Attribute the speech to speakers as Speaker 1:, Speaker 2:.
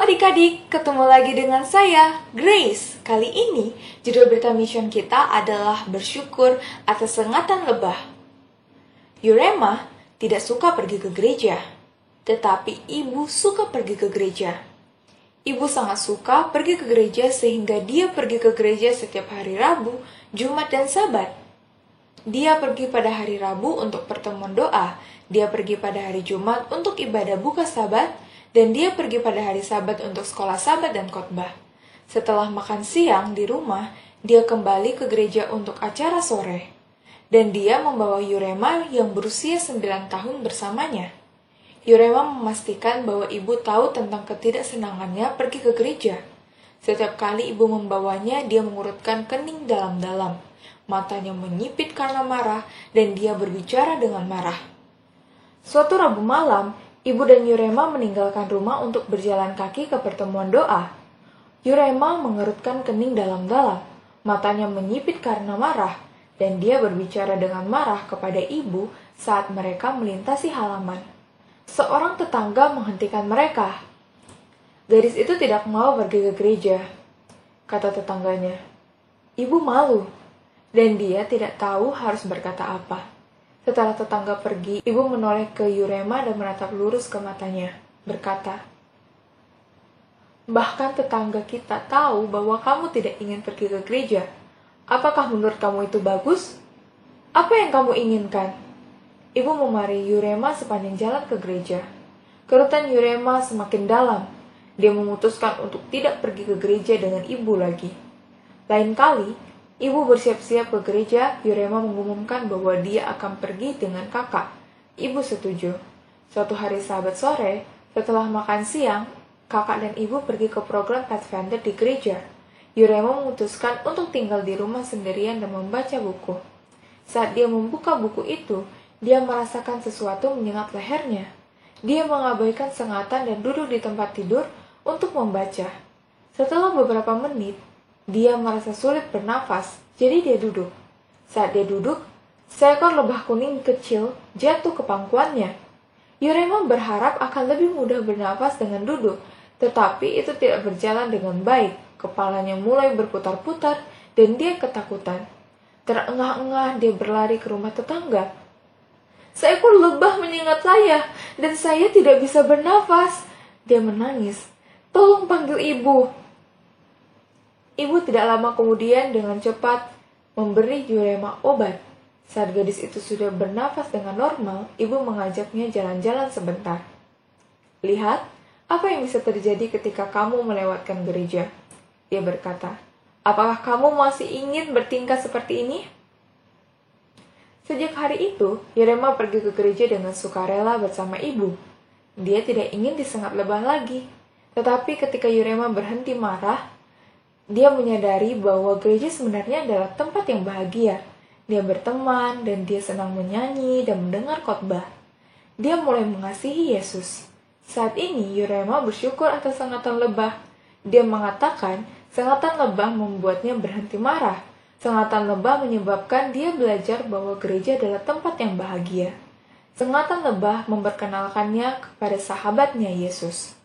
Speaker 1: adik-adik, ketemu lagi dengan saya, Grace. Kali ini, judul berita mission kita adalah bersyukur atas sengatan lebah. Yurema tidak suka pergi ke gereja, tetapi ibu suka pergi ke gereja. Ibu sangat suka pergi ke gereja sehingga dia pergi ke gereja setiap hari Rabu, Jumat, dan Sabat. Dia pergi pada hari Rabu untuk pertemuan doa, dia pergi pada hari Jumat untuk ibadah buka Sabat, dan dia pergi pada hari Sabat untuk sekolah Sabat dan khotbah. Setelah makan siang di rumah, dia kembali ke gereja untuk acara sore. Dan dia membawa Yurema yang berusia 9 tahun bersamanya. Yurema memastikan bahwa ibu tahu tentang ketidaksenangannya pergi ke gereja. Setiap kali ibu membawanya, dia mengurutkan kening dalam-dalam. Matanya menyipit karena marah, dan dia berbicara dengan marah. Suatu Rabu malam, ibu dan Yurema meninggalkan rumah untuk berjalan kaki ke pertemuan doa. Yurema mengerutkan kening dalam-dalam, matanya menyipit karena marah, dan dia berbicara dengan marah kepada ibu saat mereka melintasi halaman. Seorang tetangga menghentikan mereka. "Gadis itu tidak mau pergi ke gereja," kata tetangganya. Ibu malu, dan dia tidak tahu harus berkata apa. Setelah tetangga pergi, ibu menoleh ke Yurema dan menatap lurus ke matanya, berkata, "Bahkan tetangga kita tahu bahwa kamu tidak ingin pergi ke gereja. Apakah menurut kamu itu bagus? Apa yang kamu inginkan?" Ibu memarahi Yurema sepanjang jalan ke gereja. Kerutan Yurema semakin dalam. Dia memutuskan untuk tidak pergi ke gereja dengan ibu lagi. Lain kali, ibu bersiap-siap ke gereja. Yurema mengumumkan bahwa dia akan pergi dengan kakak. Ibu setuju. Suatu hari Sabat sore, setelah makan siang, kakak dan ibu pergi ke program Pathfinder di gereja. Yurema memutuskan untuk tinggal di rumah sendirian dan membaca buku. Saat dia membuka buku itu, dia merasakan sesuatu menyengat lehernya. Dia mengabaikan sengatan dan duduk di tempat tidur untuk membaca. Setelah beberapa menit, dia merasa sulit bernafas, jadi dia duduk. Saat dia duduk, seekor lebah kuning kecil jatuh ke pangkuannya. Yurema berharap akan lebih mudah bernafas dengan duduk, tetapi itu tidak berjalan dengan baik. Kepalanya mulai berputar-putar dan dia ketakutan. Terengah-engah dia berlari ke rumah tetangga. "Seekor lebah menyengat saya dan saya tidak bisa bernafas," dia menangis. "Tolong panggil ibu." Ibu tidak lama kemudian dengan cepat memberi Yurema obat. Saat gadis itu sudah bernafas dengan normal, ibu mengajaknya jalan-jalan sebentar. "Lihat, apa yang bisa terjadi ketika kamu melewatkan gereja?" dia berkata. "Apakah kamu masih ingin bertingkah seperti ini?" Sejak hari itu, Yurema pergi ke gereja dengan sukarela bersama ibu. Dia tidak ingin disengat lebah lagi. Tetapi ketika Yurema berhenti marah, dia menyadari bahwa gereja sebenarnya adalah tempat yang bahagia. Dia berteman dan dia senang menyanyi dan mendengar khotbah. Dia mulai mengasihi Yesus. Saat ini, Yurema bersyukur atas sengatan lebah. Dia mengatakan, sengatan lebah membuatnya berhenti marah. Sengatan lebah menyebabkan dia belajar bahwa gereja adalah tempat yang bahagia. Sengatan lebah memperkenalkannya kepada sahabatnya Yesus.